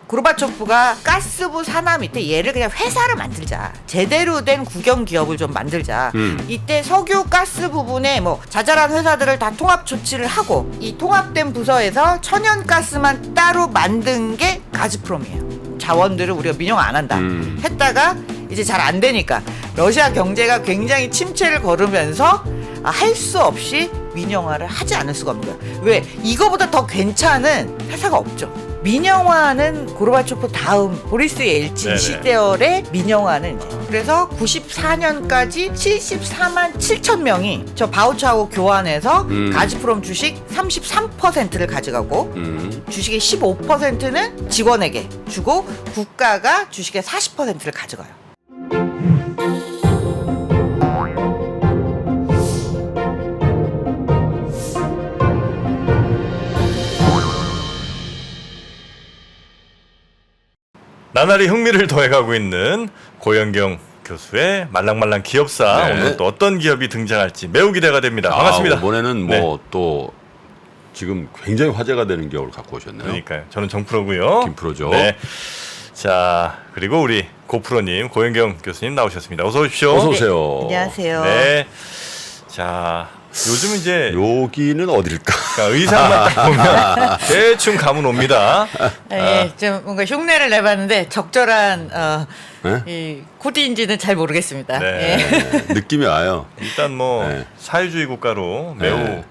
고르바초프가 가스부 산하 밑에 얘를 그냥 회사를 만들자. 제대로 된 국영 기업을 좀 만들자. 이때 석유 가스 부분에 뭐 자잘한 회사들을 다 통합 조치를 하고 이 통합된 부서에서 천연가스만 따로 만든 게 가즈프롬이에요. 자원들을 우리가 민영 안 한다. 했다가 이제 잘 안 되니까 러시아 경제가 굉장히 침체를 걸으면서 할 수 없이 민영화를 하지 않을 수가 없는 거야. 왜? 이거보다 더 괜찮은 회사가 없죠. 민영화는 고르바초프 다음 보리스 엘친 네네. 시대열의 민영화는 이제 그래서 94년까지 74만 7천 명이 저 바우처하고 교환해서 가즈프롬 주식 33%를 가져가고 주식의 15%는 직원에게 주고 국가가 주식의 40%를 가져가요. 나날이 흥미를 더해가고 있는 고현경 교수의 말랑말랑 기업사. 네. 오늘 또 어떤 기업이 등장할지 매우 기대가 됩니다. 반갑습니다. 이번에는 네. 뭐 또 지금 굉장히 화제가 되는 기업을 갖고 오셨네요. 그러니까요. 저는 정프로고요. 김프로죠. 네. 자, 그리고 우리 고프로님, 고현경 교수님 나오셨습니다. 어서 오십시오. 어서 오세요. 네, 안녕하세요. 네. 자, 요즘 이제 여기는 어딜까? 그러니까 의상만 딱 보면 대충 감은 옵니다. 예, 좀 뭔가 흉내를 내봤는데 적절한 네? 이 코디인지는 잘 모르겠습니다. 네. 예. 느낌이 와요. 일단 뭐 네. 사회주의 국가로 매우 네.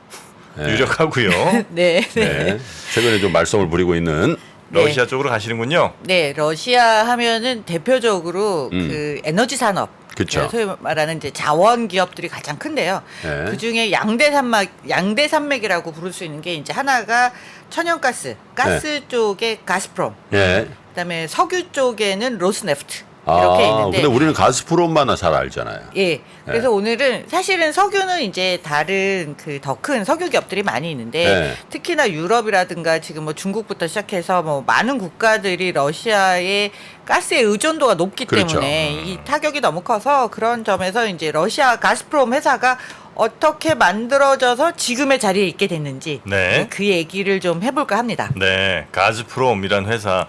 유력하고요. 네, 네. 네. 최근에 좀 말썽을 부리고 있는 러시아 쪽으로 가시는군요. 네, 러시아 하면은 대표적으로 그 에너지 산업, 그쵸. 소위 말하는 이제 자원 기업들이 가장 큰데요. 네. 그 중에 양대 산맥이라고 부를 수 있는 게 이제 하나가 천연가스, 가스 쪽에 가스프롬, 예. 그다음에 석유 쪽에는 로스네프트 이렇게 있는데. 근데 우리는 가스프롬만 잘 알잖아요. 예. 그래서 오늘은 사실은 석유는 이제 다른 그 더 큰 석유 기업들이 많이 있는데 네. 특히나 유럽이라든가 지금 뭐 중국부터 시작해서 뭐 많은 국가들이 러시아의 가스의 의존도가 높기 그렇죠. 때문에 이 타격이 너무 커서 그런 점에서 이제 러시아 가스프롬 회사가 어떻게 만들어져서 지금의 자리에 있게 됐는지 네. 그 얘기를 좀 해볼까 합니다. 네, 가즈프롬이란 회사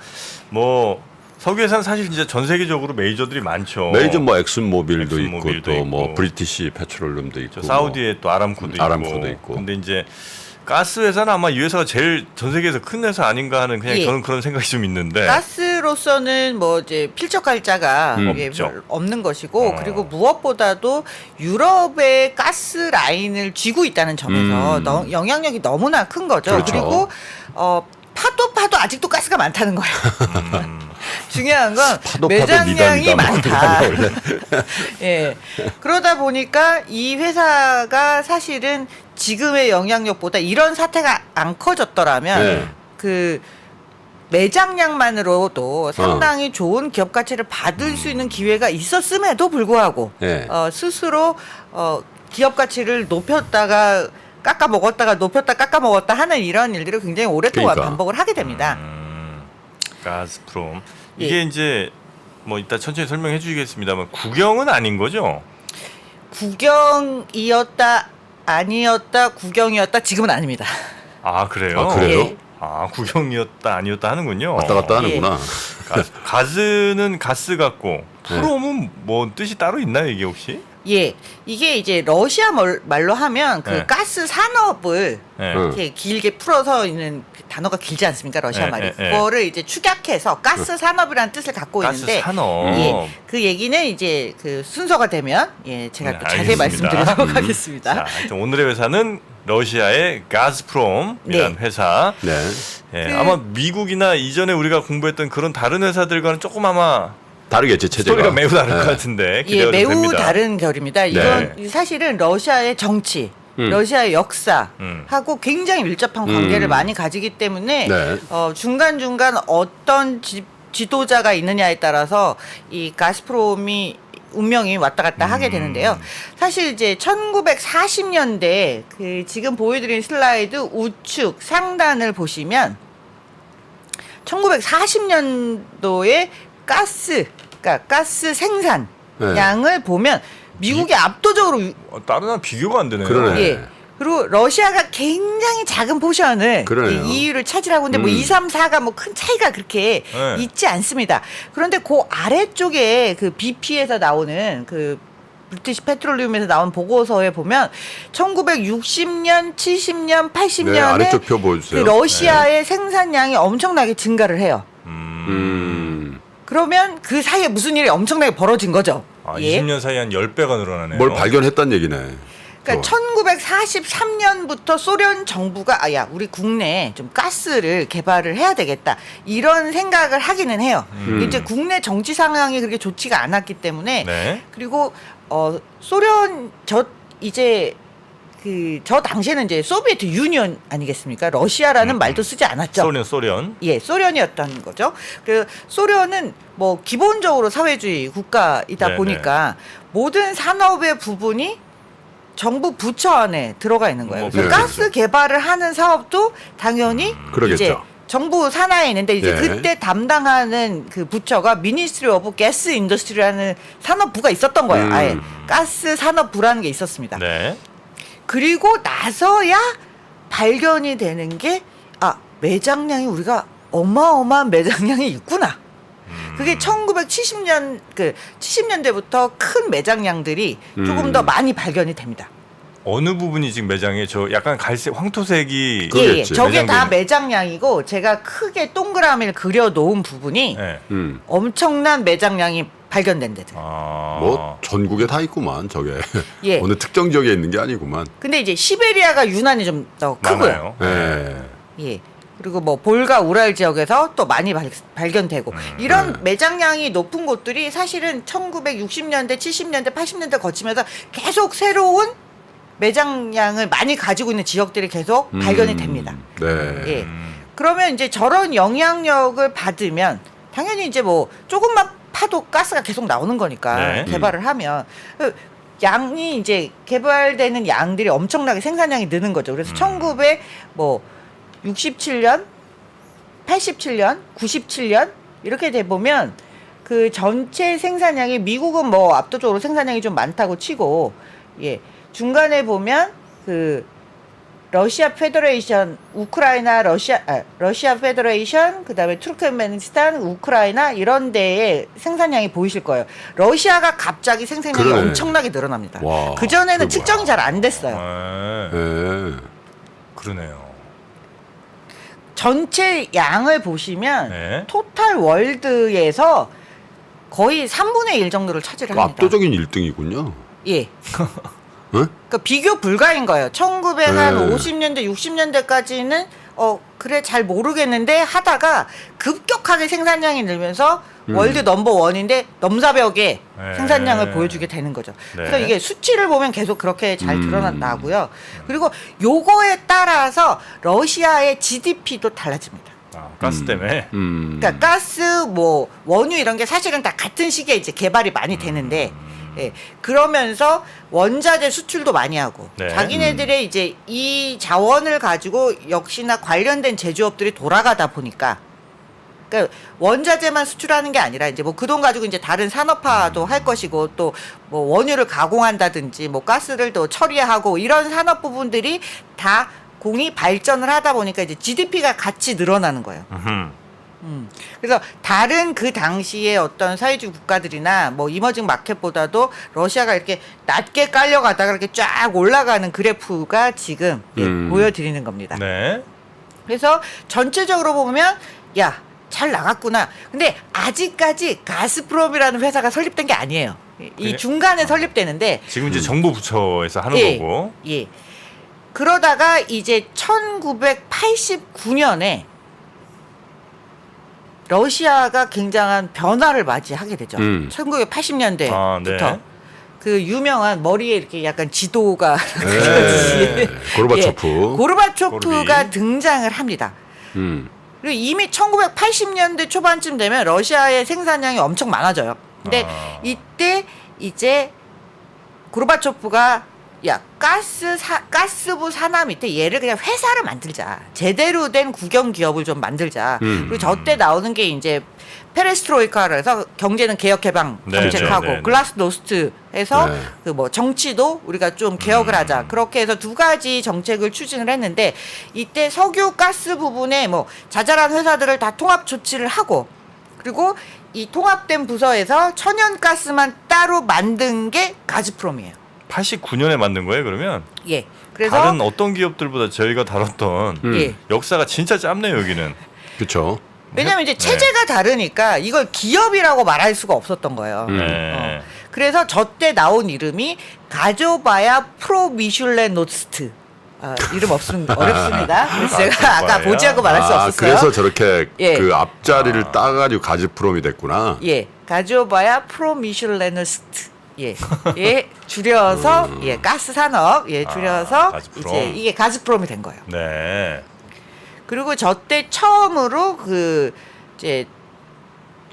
뭐 석유 회사는 사실 이제 전 세계적으로 메이저들이 많죠. 메이저 뭐 엑슨모빌도 있고 엑슨모빌도 또 뭐 있고. 브리티시 페트롤륨도 있고 저 사우디에 또 아람코도 아람코도 있고. 근데 이제 가스 회사는 아마 이 회사가 제일 전 세계에서 큰 회사 아닌가 하는 그냥 예. 저는 그런 생각이 좀 있는데. 가스로서는 뭐 이제 필적할 자가 이게 없죠. 별 없는 것이고 그리고 무엇보다도 유럽의 가스 라인을 쥐고 있다는 점에서 영향력이 너무나 큰 거죠. 그렇죠. 그리고 파도 아직도 가스가 많다는 거예요. 중요한 건 파도 매장량이 미담이다, 많다. 원래. 예. 그러다 보니까 이 회사가 사실은 지금의 영향력보다 이런 사태가 안 커졌더라면 네. 그 매장량만으로도 상당히 좋은 기업 가치를 받을 수 있는 기회가 있었음에도 불구하고 네. 스스로 기업 가치를 높였다가 깎아 먹었다가 높였다 깎아 먹었다 하는 이런 일들을 굉장히 오랫동안 그러니까. 반복을 하게 됩니다. 가스프롬 예. 이게 이제 뭐 이따 천천히 설명해 주시겠습니다만 국영은 아닌 거죠? 국영이었다 아니었다 국영이었다 지금은 아닙니다. 아 그래요? 아, 그래요? 예. 아 국영이었다 아니었다 하는군요. 왔다 갔다 하는구나. 가즈는 가스 같고 프롬은 뭐 뜻이 따로 있나요 이게 혹시? 예, 이게 이제 러시아 말로 하면 그 네. 가스 산업을 네. 이렇게 길게 풀어서 있는 그 단어가 길지 않습니까 러시아 네, 말이 네, 네. 그거를 이제 축약해서 가스 산업이라는 뜻을 갖고 가스 있는데 산업. 예, 그 얘기는 이제 그 순서가 되면 제가 네, 또 자세히 알겠습니다. 말씀드리도록 하겠습니다. 자, 하여튼 오늘의 회사는 러시아의 가스프롬이라는 네. 회사. 네. 예, 그- 아마 미국이나 이전에 우리가 공부했던 그런 다른 회사들과는 조금 아마 다르겠지 체제가. 스토리가 매우 다를 네. 것 같은데 예, 기대가 좀 매우 됩니다. 다른 결입니다. 이건 사실은 러시아의 정치, 러시아의 역사하고 굉장히 밀접한 관계를 많이 가지기 때문에 네. 중간중간 어떤 지도자가 있느냐에 따라서 이 가스프롬이 운명이 왔다 갔다 하게 되는데요. 사실 이제 1940년대 그 지금 보여드린 슬라이드 우측 상단을 보시면 1940년도에 그러니까 가스 생산 네. 양을 보면 미국이 압도적으로 다른 나라 비교가 안 되네요. 그러네. 예. 그리고 러시아가 굉장히 작은 포션을 그러네요. EU를 차지하고 있는데 뭐 2, 3, 4가 뭐 큰 차이가 그렇게 네. 있지 않습니다. 그런데 그 아래쪽에 그 BP에서 나오는 그 브리티시 페트롤리움에서 나온 보고서에 보면 1960년, 70년, 80년에 네, 아래쪽 표 보여주세요. 그 러시아의 생산량이 엄청나게 증가를 해요. 그러면 그 사이에 무슨 일이 엄청나게 벌어진 거죠. 아, 예. 20년 사이에 한 10배가 늘어나네요. 뭘 발견했단 얘기네. 그러니까 1943년부터 소련 정부가 아야 우리 국내에 좀 가스를 개발을 해야 되겠다 이런 생각을 하기는 해요. 이제 국내 정치 상황이 그렇게 좋지가 않았기 때문에 네. 그리고 소련 이제 저 당시에는 이제 소비에트 유니언 아니겠습니까? 러시아라는 말도 쓰지 않았죠. 소련. 예, 소련이었던 거죠. 그 소련은 뭐 기본적으로 사회주의 국가이다 네네. 보니까 모든 산업의 부분이 정부 부처 안에 들어가 있는 거예요. 그래서 네. 가스 개발을 하는 사업도 당연히 그러겠죠. 이제 정부 산하에 있는데 이제 네. 그때 담당하는 그 부처가 미니스트리 오브 가스 인더스트리라는 산업부가 있었던 거예요. 아예 가스 산업부라는 게 있었습니다. 네. 그리고 그리고 나서야 발견이 되는 게 매장량이 우리가 어마어마한 매장량이 있구나. 그게 1970년 70년대부터 큰 매장량들이 조금 더 많이 발견이 됩니다. 어느 부분이 지금 매장에 저 약간 갈색 황토색이 그- 그러겠지. 저게 다 매장되는- 매장량이고 제가 크게 동그라미를 그려 놓은 부분이 네. 엄청난 매장량이 발견된 데들. 뭐 전국에 다 있구만 저게. 예. 어느 특정 지역에 있는 게 아니구만. 근데 이제 시베리아가 유난히 좀 더 크고요. 많아요. 예. 예. 그리고 뭐 볼가 우랄 지역에서 또 많이 발견되고 이런 매장량이 높은 곳들이 사실은 1960년대, 70년대, 80년대 거치면서 계속 새로운 매장량을 많이 가지고 있는 지역들이 계속 발견이 됩니다. 네. 예. 그러면 이제 저런 영향력을 받으면 당연히 이제 뭐 조금만 파도 가스가 계속 나오는 거니까 네. 개발을 하면 양이 이제 개발되는 양들이 엄청나게 생산량이 느는 거죠. 그래서 1967년, 87년, 97년 이렇게 돼 보면 그 전체 생산량이 미국은 뭐 압도적으로 생산량이 좀 많다고 치고 예. 중간에 보면 그 러시아 페더레이션, 우크라이나, 러시아 페더레이션, 그다음에 투르크메니스탄, 우크라이나 이런 데에 생산량이 보이실 거예요. 러시아가 갑자기 생산량이 그러네. 엄청나게 늘어납니다. 와, 그 전에는 그게 측정이 잘 안 됐어요. 네. 예. 그러네요. 전체 양을 보시면 네. 토탈 월드에서 거의 3분의 1 정도를 차지를 그 합니다. 압도적인 1등이군요. 예. 응? 그러니까 비교 불가인 거예요. 1950년대, 네. 60년대까지는 그래 잘 모르겠는데 하다가 급격하게 생산량이 늘면서 월드 넘버 원인데 넘사벽의 네. 생산량을 보여주게 되는 거죠. 네. 그래서 이게 수치를 보면 계속 그렇게 잘 드러난다고요. 그리고 요거에 따라서 러시아의 GDP도 달라집니다. 가스 때문에. 그러니까 가스, 뭐 원유 이런 게 사실은 다 같은 시기에 이제 개발이 많이 되는데, 예, 그러면서 원자재 수출도 많이 하고, 네. 자기네들의 이제 이 자원을 가지고 역시나 관련된 제조업들이 돌아가다 보니까, 그러니까 원자재만 수출하는 게 아니라 이제 뭐 그 돈 가지고 이제 다른 산업화도 할 것이고 또 뭐 원유를 가공한다든지 뭐 가스를 또 처리하고 이런 산업 부분들이 다 공이 발전을 하다 보니까 이제 GDP가 같이 늘어나는 거예요. 그래서 다른 그 당시에 어떤 사회주의 국가들이나 뭐 이머징 마켓보다도 러시아가 이렇게 낮게 깔려가다가 이렇게 쫙 올라가는 그래프가 지금 보여드리는 겁니다. 네. 그래서 전체적으로 보면 야, 잘 나갔구나. 근데 아직까지 가스프롬이라는 회사가 설립된 게 아니에요. 이 중간에 설립되는데 지금 이제 정부 부처에서 하는 예, 거고. 예. 그러다가 이제 1989년에 러시아가 굉장한 변화를 맞이하게 되죠. 1980년대부터 아, 네. 그 유명한 머리에 이렇게 약간 지도가 네. 고르바초프. 예, 고르바초프가 고르비. 등장을 합니다. 음. 그리고 이미 1980년대 초반쯤 되면 러시아의 생산량이 엄청 많아져요. 근데 이때 이제 고르바초프가 야, 가스부 산하 밑에 얘를 그냥 회사를 만들자. 제대로 된 국영 기업을 좀 만들자. 그리고 저때 나오는 게 이제 페레스트로이카라 해서 경제는 개혁 개방 네, 정책하고 네, 네, 네. 글라스노스트에서 네. 그 뭐 정치도 우리가 좀 개혁을 하자. 그렇게 해서 두 가지 정책을 추진을 했는데 이때 석유 가스 부분에 뭐 자잘한 회사들을 다 통합 조치를 하고 그리고 이 통합된 부서에서 천연가스만 따로 만든 게 가즈프롬이에요. 89년에 만든 거예요, 그러면? 예. 그래서 다른 어떤 기업들보다 저희가 다뤘던 예. 역사가 진짜 짧네요, 여기는. 그렇죠. 왜냐면 이제 네. 체제가 다르니까 이걸 기업이라고 말할 수가 없었던 거예요. 네. 그래서 저때 나온 이름이 가조바야 프로미슐레 노스트. 이름 어렵습니다. 그래서 제가 아까 보지하고 말할 수 없었어요. 그래서 저렇게 예. 그 앞자리를 따가지고 가즈프롬이 됐구나. 예, 가조바야 프로미슐레 노스트. 예, 예, 줄여서 예, 가스 산업 예, 줄여서 가즈프롬. 이제 이게 가즈프롬이 된 거예요. 네. 그리고 저때 처음으로 그 이제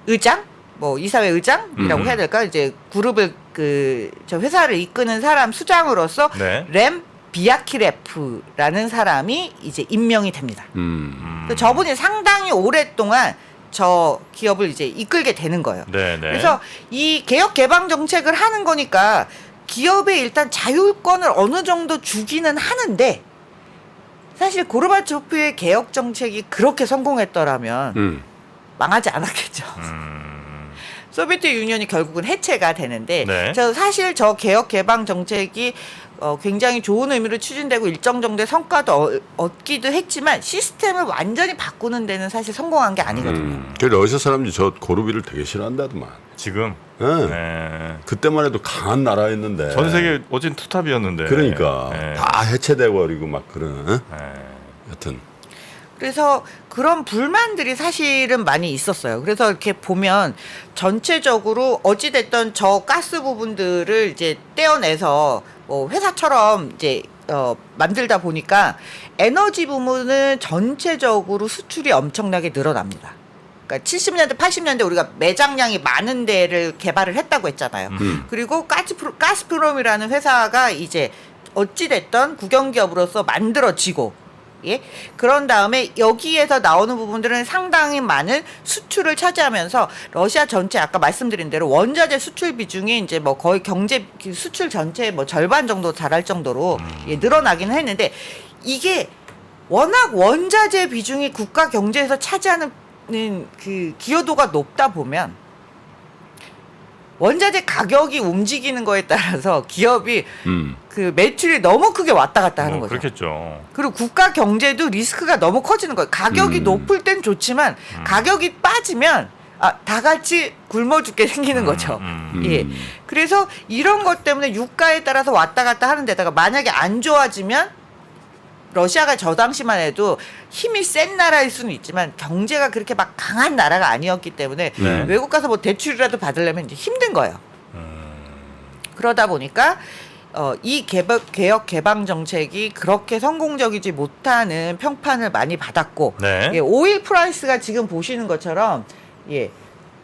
의장 뭐 이사회 의장이라고 해야 될까 이제 그룹을 그 저 회사를 이끄는 사람 수장으로서 네. 렘 비아키레프라는 사람이 이제 임명이 됩니다. 그래서 저분이 상당히 오랫동안 저 기업을 이제 이끌게 되는 거예요. 네, 네. 그래서 이 개혁 개방 정책을 하는 거니까 기업에 일단 자율권을 어느 정도 주기는 하는데 사실 고르바초프의 개혁 정책이 그렇게 성공했더라면 망하지 않았겠죠. 소비에트 유니언이 결국은 해체가 되는데 네. 사실 저 개혁 개방 정책이 굉장히 좋은 의미로 추진되고 일정 정도의 성과도 얻기도 했지만 시스템을 완전히 바꾸는 데는 사실 성공한 게 아니거든요. 그 러시아 사람들이 저 고르비를 되게 싫어한다더만. 지금. 네. 네. 그때만 해도 강한 나라였는데. 전 세계 어진 투탑이었는데. 그러니까 네. 다 해체되고 그리고 막 그런. 네. 여튼. 그래서 그런 불만들이 사실은 많이 있었어요. 그래서 이렇게 보면 전체적으로 어찌됐던 저 가스 부분들을 이제 떼어내서 뭐 회사처럼 이제 만들다 보니까 에너지 부문은 전체적으로 수출이 엄청나게 늘어납니다. 그러니까 70년대, 80년대 우리가 매장량이 많은 데를 개발을 했다고 했잖아요. 그리고 가스프롬이라는 회사가 이제 어찌됐던 국영기업으로서 만들어지고 예? 그런 다음에 여기에서 나오는 부분들은 상당히 많은 수출을 차지하면서 러시아 전체 아까 말씀드린 대로 원자재 수출 비중이 이제 뭐 거의 경제 수출 전체의 뭐 절반 정도 달할 정도로 예, 늘어나기는 했는데 이게 워낙 원자재 비중이 국가 경제에서 차지하는 그 기여도가 높다 보면 원자재 가격이 움직이는 거에 따라서 기업이 그 매출이 너무 크게 왔다 갔다 하는 거죠. 그렇겠죠. 그리고 국가 경제도 리스크가 너무 커지는 거예요. 가격이 높을 땐 좋지만 가격이 빠지면 다 같이 굶어 죽게 생기는 거죠. 예. 그래서 이런 것 때문에 유가에 따라서 왔다 갔다 하는 데다가 만약에 안 좋아지면 러시아가 저 당시만 해도 힘이 센 나라일 수는 있지만 경제가 그렇게 막 강한 나라가 아니었기 때문에 네. 외국 가서 뭐 대출이라도 받으려면 이제 힘든 거예요. 그러다 보니까 이 개혁 개방 정책이 그렇게 성공적이지 못하는 평판을 많이 받았고 네. 예, 오일 프라이스가 지금 보시는 것처럼 예,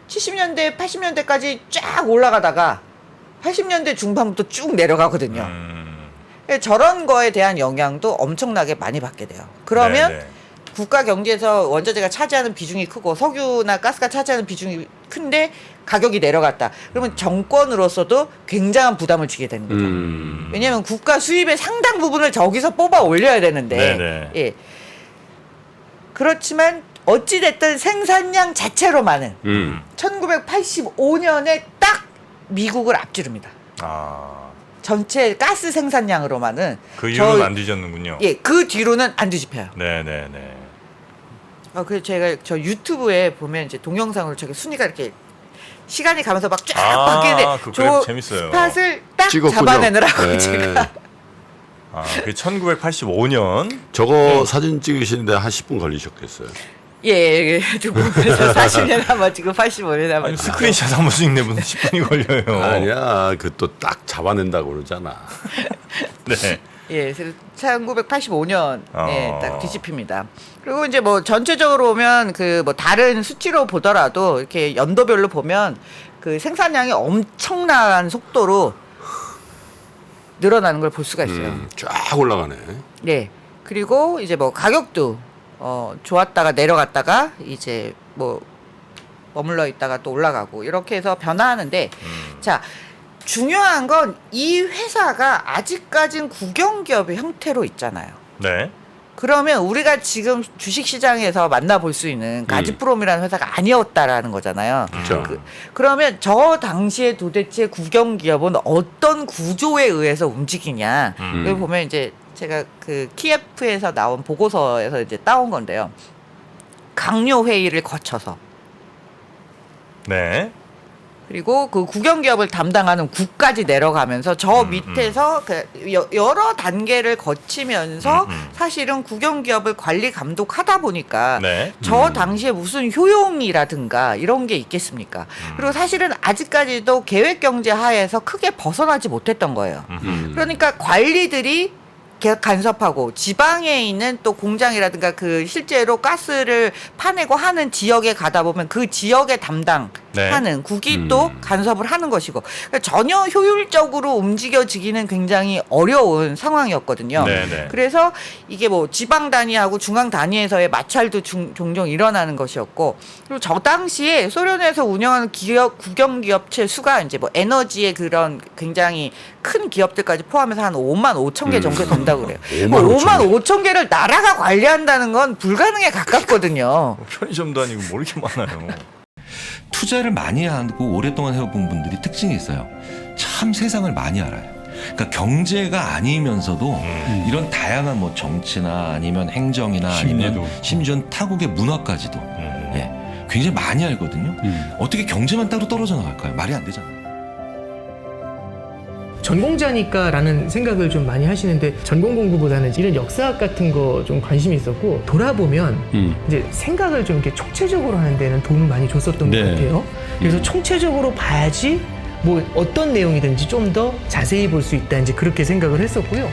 70년대 80년대까지 쫙 올라가다가 80년대 중반부터 쭉 내려가거든요. 저런 거에 대한 영향도 엄청나게 많이 받게 돼요. 그러면 네, 네. 국가 경제에서 원자재가 차지하는 비중이 크고 석유나 가스가 차지하는 비중이 큰데 가격이 내려갔다. 그러면 정권으로서도 굉장한 부담을 지게 되는 거죠. 왜냐하면 국가 수입의 상당 부분을 저기서 뽑아 올려야 되는데 네, 네. 예. 그렇지만 어찌됐든 생산량 자체로만은 1985년에 딱 미국을 앞지릅니다. 전체 가스 생산량으로만은 그 이후로는 안 뒤졌는군요. 예, 그 뒤로는 안 뒤집혀요. 네네네. 그래서 제가 저 유튜브에 보면 이제 동영상으로 저기 순위가 이렇게 시간이 가면서 막 쫙 바뀌는데 그 그래프 재밌어요. 스팟을 딱 찍었군요. 잡아내느라고 네. 제가 그 1985년. 저거 사진 찍으시는데 한 10분 걸리셨겠어요. 예, 그래서 40년 한번 지금 85년 한번 아니 스크린샷 한 번 찍는데 무슨 10분이 걸려요. 아니야, 그 또 딱 잡아낸다고 그러잖아. 네. 예, 그래서 1985년 딱 뒤집힙니다. 그리고 이제 뭐 전체적으로 보면 그 뭐 다른 수치로 보더라도 이렇게 연도별로 보면 그 생산량이 엄청난 속도로 늘어나는 걸 볼 수가 있어요. 쫙 올라가네. 네. 그리고 이제 뭐 가격도 좋았다가 내려갔다가 이제 뭐 머물러 있다가 또 올라가고 이렇게 해서 변화하는데 자, 중요한 건 이 회사가 아직까진 국영기업의 형태로 있잖아요. 네. 그러면 우리가 지금 주식시장에서 만나볼 수 있는 가지프롬이라는 회사가 아니었다라는 거잖아요. 그렇죠. 그러면 저 당시에 도대체 국영기업은 어떤 구조에 의해서 움직이냐. 여기 보면 이제 제가 그 키예프에서 나온 보고서에서 이제 따온 건데요. 강요 회의를 거쳐서 네. 그리고 그 국영기업을 담당하는 국까지 내려가면서 저 밑에서 그 여러 단계를 거치면서 사실은 국영기업을 관리 감독하다 보니까 네. 저 당시에 무슨 효용이라든가 이런 게 있겠습니까? 그리고 사실은 아직까지도 계획경제 하에서 크게 벗어나지 못했던 거예요. 그러니까 관리들이 간섭하고 지방에 있는 또 공장이라든가 그 실제로 가스를 파내고 하는 지역에 가다 보면 그 지역에 담당하는 국이 또 간섭을 하는 것이고 그러니까 전혀 효율적으로 움직여지기는 굉장히 어려운 상황이었거든요. 네네. 그래서 이게 뭐 지방 단위하고 중앙 단위에서의 마찰도 종종 일어나는 것이었고 그리고 저 당시에 소련에서 운영하는 기업 국영기업체 수가 이제 뭐 에너지의 그런 굉장히 큰 기업들까지 포함해서 한 5만 5천 개 정도 된다고 그래요. 5만 5천 개를 나라가 관리한다는 건 불가능에 가깝거든요. 편의점도 아니고 뭐 이렇게 많아요. 투자를 많이 하고 오랫동안 해본 분들이 특징이 있어요. 참 세상을 많이 알아요. 그러니까 경제가 아니면서도 이런 다양한 뭐 정치나 아니면 행정이나 아니면 심지어 타국의 문화까지도 예, 굉장히 많이 알거든요. 어떻게 경제만 따로 떨어져 나갈까요? 말이 안 되잖아요. 전공자니까라는 생각을 좀 많이 하시는데 전공 공부보다는 이런 역사학 같은 거 좀 관심이 있었고 돌아보면 이제 생각을 좀 이렇게 총체적으로 하는 데는 도움을 많이 줬었던 것 같아요. 그래서 총체적으로 봐야지 뭐 어떤 내용이든지 좀 더 자세히 볼 수 있다 이제 그렇게 생각을 했었고요.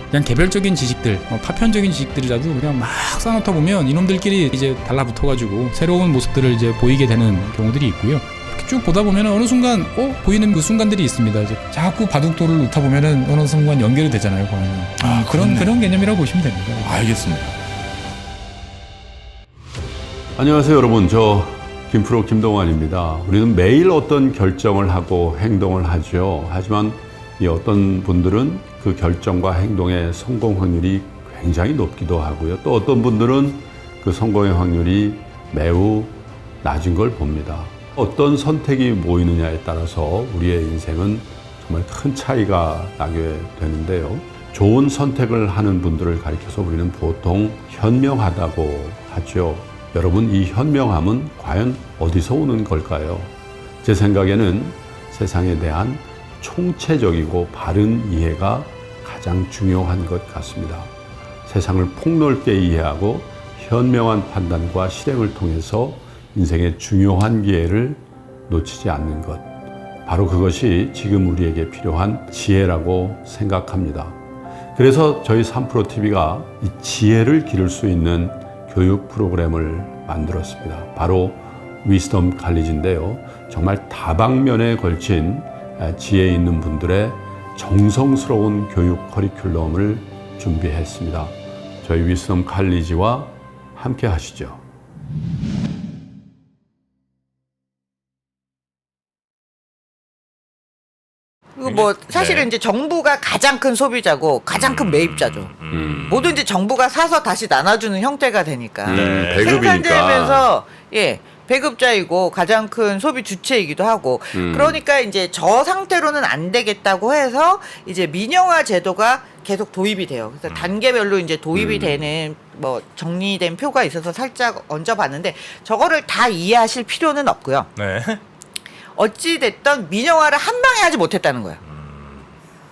그냥 개별적인 지식들, 파편적인 지식들이라도 그냥 막 쌓아놓다 보면 이놈들끼리 이제 달라붙어가지고 새로운 모습들을 이제 보이게 되는 경우들이 있고요. 쭉 보다 보면 어느 순간 보이는 그 순간들이 있습니다. 이제 자꾸 바둑돌을 놓다 보면은 어느 순간 연결이 되잖아요. 그런 개념이라고 보시면 됩니다. 알겠습니다. 안녕하세요 여러분. 저 김프로 김동완입니다. 우리는 매일 어떤 결정을 하고 행동을 하죠. 하지만 이 어떤 분들은 그 결정과 행동의 성공 확률이 굉장히 높기도 하고요. 또 어떤 분들은 그 성공의 확률이 매우 낮은 걸 봅니다. 어떤 선택이 모이느냐에 따라서 우리의 인생은 정말 큰 차이가 나게 되는데요. 좋은 선택을 하는 분들을 가리켜서 우리는 보통 현명하다고 하죠. 여러분, 이 현명함은 과연 어디서 오는 걸까요? 제 생각에는 세상에 대한 총체적이고 바른 이해가 가장 중요한 것 같습니다. 세상을 폭넓게 이해하고 현명한 판단과 실행을 통해서 인생의 중요한 기회를 놓치지 않는 것. 바로 그것이 지금 우리에게 필요한 지혜라고 생각합니다. 그래서 저희 3프로TV가 이 지혜를 기를 수 있는 교육 프로그램을 만들었습니다. 바로 위스덤 칼리지인데요. 정말 다방면에 걸친 지혜 있는 분들의 정성스러운 교육 커리큘럼을 준비했습니다. 저희 위스덤 칼리지와 함께 하시죠. 그리고 뭐 사실은 이제 정부가 가장 큰 소비자고 가장 큰 매입자죠. 뭐든지 정부가 사서 다시 나눠주는 형태가 되니까. 배급이니까. 생산되면서 배급자이고 가장 큰 소비 주체이기도 하고 그러니까 이제 저 상태로는 안 되겠다고 해서 이제 민영화 제도가 계속 도입이 돼요. 그래서 단계별로 이제 도입이 되는 뭐 정리된 표가 있어서 살짝 얹어봤는데 저거를 다 이해하실 필요는 없고요. 네. 어찌 됐든 민영화를 한 방에 하지 못했다는 거예요.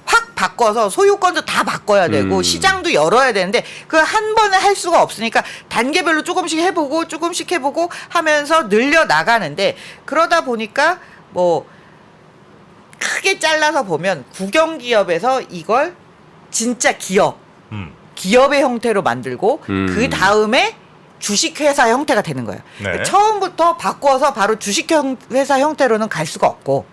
확 바꿔서 소유권도 다 바꿔야 되고 시장도 열어야 되는데 그 한 번에 할 수가 없으니까 단계별로 조금씩 해보고 하면서 늘려 나가는데 그러다 보니까 뭐 크게 잘라서 보면 국영기업에서 이걸 진짜 기업의 형태로 만들고 그 다음에 주식회사 형태가 되는 거예요. 네. 처음부터 바꿔서 바로 주식회사 형태로는 갈 수가 없고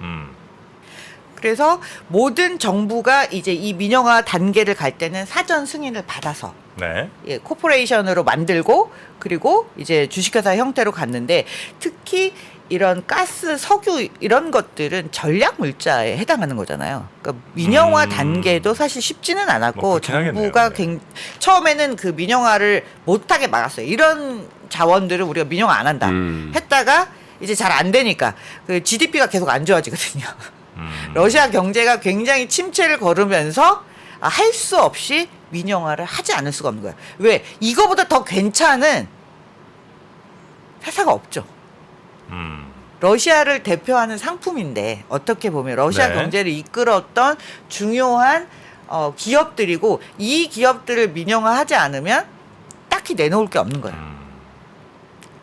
그래서 모든 정부가 이제 이 민영화 단계를 갈 때는 사전 승인을 받아서 네. 예, 코퍼레이션으로 만들고 그리고 이제 주식회사 형태로 갔는데 특히 이런 가스, 석유 이런 것들은 전략 물자에 해당하는 거잖아요. 그러니까 민영화 단계도 사실 쉽지는 않았고 뭐 그렇긴 정부가 하겠네요. 처음에는 그 민영화를 못하게 막았어요. 이런 자원들을 우리가 민영화 안 한다 했다가 이제 잘 안 되니까 그 GDP가 계속 안 좋아지거든요. 러시아 경제가 굉장히 침체를 걸으면서 할 수 없이 민영화를 하지 않을 수가 없는 거예요. 왜? 이거보다 더 괜찮은 회사가 없죠. 러시아를 대표하는 상품인데 어떻게 보면 러시아 네. 경제를 이끌었던 중요한 기업들이고 이 기업들을 민영화하지 않으면 딱히 내놓을 게 없는 거예요.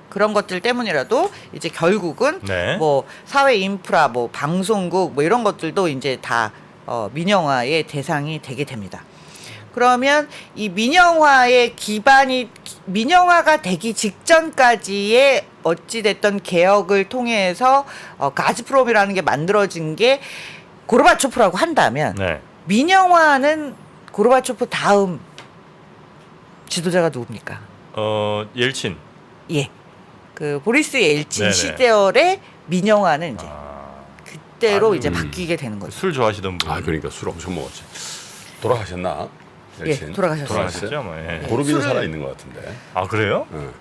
그런 것들 때문이라도 이제 결국은 네. 뭐 사회 인프라, 뭐 방송국 뭐 이런 것들도 이제 다 민영화의 대상이 되게 됩니다. 그러면 이 민영화의 기반이 민영화가 되기 직전까지의 어찌됐던 개혁을 통해서 가즈프롬이라는 게 만들어진 게 고르바초프라고 한다면 네. 민영화는 고르바초프 다음 지도자가 누굽니까? 옐친. 예. 그 보리스 옐친 네네. 시대열의 민영화는 이제 그때로 아유. 이제 바뀌게 되는 거죠. 술 좋아하시던 분. 아 그러니까 술 엄청 먹었지. 돌아가셨나? 예, 옐친? 돌아가셨어요. 돌아가셨죠, 뭐. 예. 고르빈 술을- 살아 있는 것 같은데. 아 그래요? 응.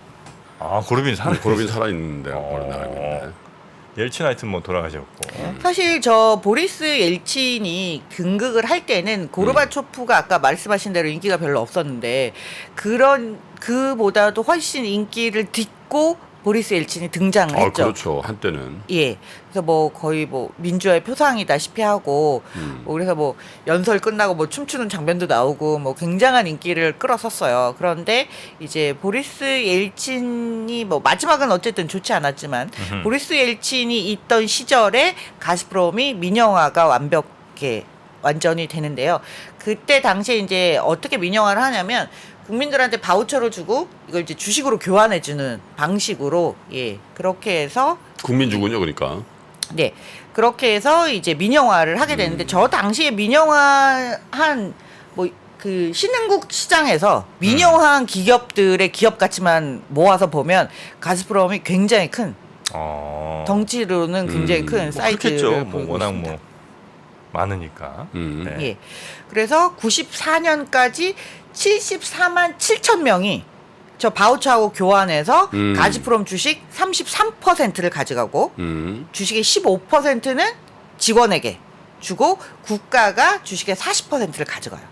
아 고르빈 사. 고르빈 살아 있는데 어. 얼른 알고 있는데. 옐친 하여튼 뭐 돌아가셨고. 사실 저 보리스 옐친이 등극을 할 때는 고르바초프가 아까 말씀하신 대로 인기가 별로 없었는데 그보다도 훨씬 인기를 딛고 보리스 옐친이 등장을 아 했죠. 그렇죠. 한때는. 예. 그래서 뭐 거의 뭐 민주화의 표상이다시피 하고 뭐 그래서 뭐 연설 끝나고 뭐 춤추는 장면도 나오고 뭐 굉장한 인기를 끌었었어요. 그런데 이제 보리스 옐친이 뭐 마지막은 어쨌든 좋지 않았지만 보리스 옐친이 있던 시절에 가스프롬이 민영화가 완전히 되는데요. 그때 당시에 이제 어떻게 민영화를 하냐면 국민들한테 바우처를 주고 이걸 이제 주식으로 교환해주는 방식으로 예 그렇게 해서 국민주군요, 그러니까. 네 그렇게 해서 이제 민영화를 하게 되는데 저 당시에 민영화한 뭐 그 신흥국 시장에서 민영화한 기업들의 기업 가치만 모아서 보면 가스프롬이 굉장히 큰 덩치로는 굉장히 큰 뭐 사이즈를 그렇겠죠. 뭐 보이고 워낙 있습니다. 뭐 많으니까. 네. 예. 그래서 94년까지 74만 7천 명이 저 바우처하고 교환해서 가즈프롬 주식 33%를 가져가고 주식의 15%는 직원에게 주고 국가가 주식의 40%를 가져가요.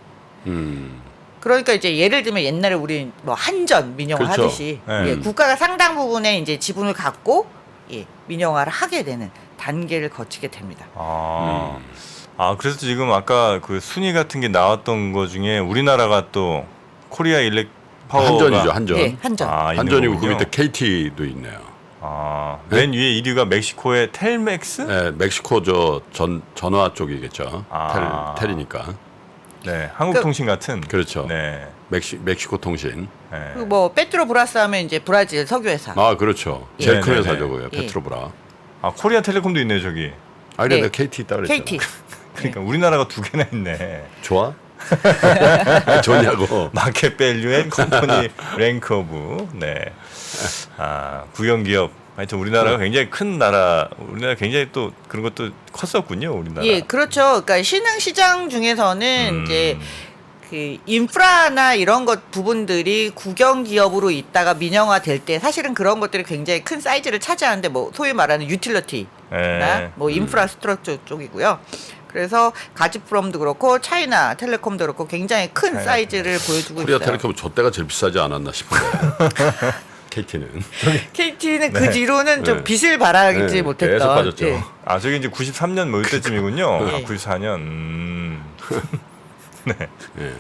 그러니까 이제 예를 들면 옛날에 우리 뭐 한전 민영화 그렇죠. 하듯이 네. 예, 국가가 상당 부분의 이제 지분을 갖고 예, 민영화를 하게 되는 단계를 거치게 됩니다. 그래서 지금 아까 그 순위 같은 게 나왔던 거 중에 우리나라가 또 코리아 일렉 파워가 한전이죠, 한전. 네, 한전. 있는 한전이고 그 거군요. 밑에 KT도 있네요. 맨 위에 1위가 멕시코의 텔맥스? 네, 멕시코 전화 쪽이겠죠. 텔이니까. 네, 한국통신 같은. 그렇죠. 네. 멕시코 통신. 네. 그리고 뭐 페트로브라스 하면 이제 브라질 석유 회사. 아 그렇죠. 제일 큰 네네네. 회사죠, 그게 예. 페트로브라. 코리아 텔레콤도 있네요, 저기. 아 그래 네. 내가 KT 있다 그랬잖아. KT. 그러니까 우리나라가 두 개나 있네. 좋아? 좋냐고. 마켓 밸류 앤 컴퍼니 랭크 오브. 네. 국영 기업. 하여튼 우리나라가 굉장히 큰 나라. 우리나라 굉장히 또 그런 것도 컸었군요, 우리나라. 예, 그렇죠. 그러니까 신흥 시장 중에서는 이제 그 인프라나 이런 것 부분들이 국영 기업으로 있다가 민영화 될 때 사실은 그런 것들이 굉장히 큰 사이즈를 차지하는데 뭐 소위 말하는 유틸리티나 네. 뭐 인프라스트럭처 쪽이고요. 그래서 가즈프롬도 그렇고 차이나 텔레콤도 그렇고 굉장히 큰 차이나 사이즈를 보여주고 코리아 있어요. 텔레콤은 좆대가 제일 비싸지 않았나 싶은데. KT는. KT는 그 뒤로는 좀 네. 빚을 바라지 네, 못했던. 계속 빠졌죠. 예. 저기 이제 93년 뭐 이때쯤이군요. 네. 94년. 네. 예.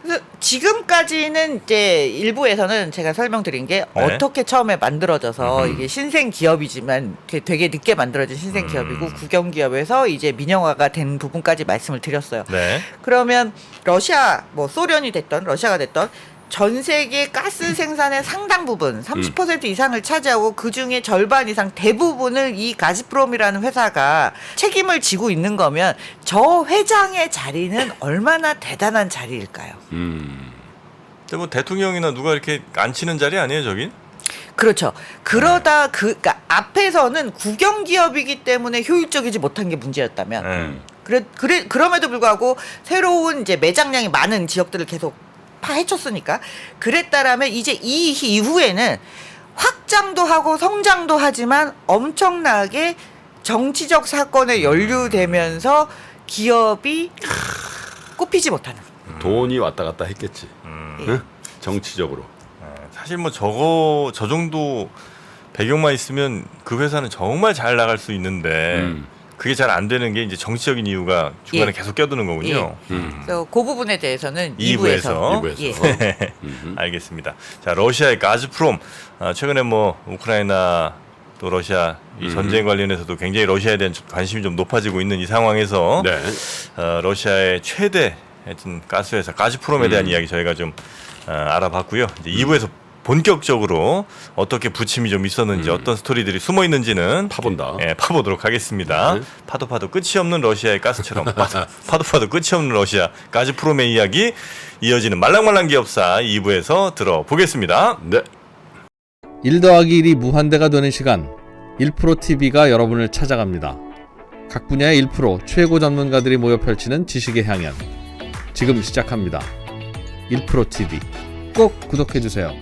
그래서 지금까지는 이제 일부에서는 제가 설명드린 게 네. 어떻게 처음에 만들어져서 이게 신생 기업이지만 되게 늦게 만들어진 신생 기업이고 국영 기업에서 이제 민영화가 된 부분까지 말씀을 드렸어요. 네. 그러면 러시아 뭐 소련이 됐던 러시아가 됐던 전 세계 가스 생산의 상당 부분 30% 이상을 차지하고 그중에 절반 이상 대부분을 이 가즈프롬이라는 회사가 책임을 지고 있는 거면 저 회장의 자리는 얼마나 대단한 자리일까요? 근데 뭐 대통령이나 누가 이렇게 앉히는 자리 아니에요, 저긴? 그렇죠. 그러다 그러니까 앞에서는 국영 기업이기 때문에 효율적이지 못한 게 문제였다면 그럼에도 불구하고 새로운 이제 매장량이 많은 지역들을 계속 파헤쳤으니까 그랬다라면 이제 이 이후에는 확장도 하고 성장도 하지만 엄청나게 정치적 사건에 연루되면서 기업이 꼽히지 못하는. 돈이 왔다 갔다 했겠지. 응? 정치적으로. 사실 뭐 저 정도 배경만 있으면 그 회사는 정말 잘 나갈 수 있는데 그게 잘 안 되는 게 이제 정치적인 이유가 중간에 예. 계속 껴드는 거군요. 그래서 그 부분에 대해서는 2부에서. 2부에서. 예. 알겠습니다. 자, 러시아의 가즈프롬 최근에 뭐 우크라이나 또 러시아 이 전쟁 관련해서도 굉장히 러시아에 대한 관심이 좀 높아지고 있는 이 상황에서 네. 러시아의 최대 하여튼 가스회사 가즈프롬에 대한 이야기 저희가 좀 알아봤고요. 이제 2부에서 본격적으로 어떻게 부침이 좀 있었는지 어떤 스토리들이 숨어 있는지는 파본다. 예, 파보도록 하겠습니다. 네. 파도 끝이 없는 러시아의 가스처럼 파도 끝이 없는 러시아 가즈프롬의 이야기 이어지는 말랑말랑 기업사 2부에서 들어보겠습니다. 네. 1 더하기 1이 무한대가 되는 시간 1프로TV가 여러분을 찾아갑니다. 각 분야의 1프로 최고 전문가들이 모여 펼치는 지식의 향연 지금 시작합니다. 1프로TV 꼭 구독해주세요.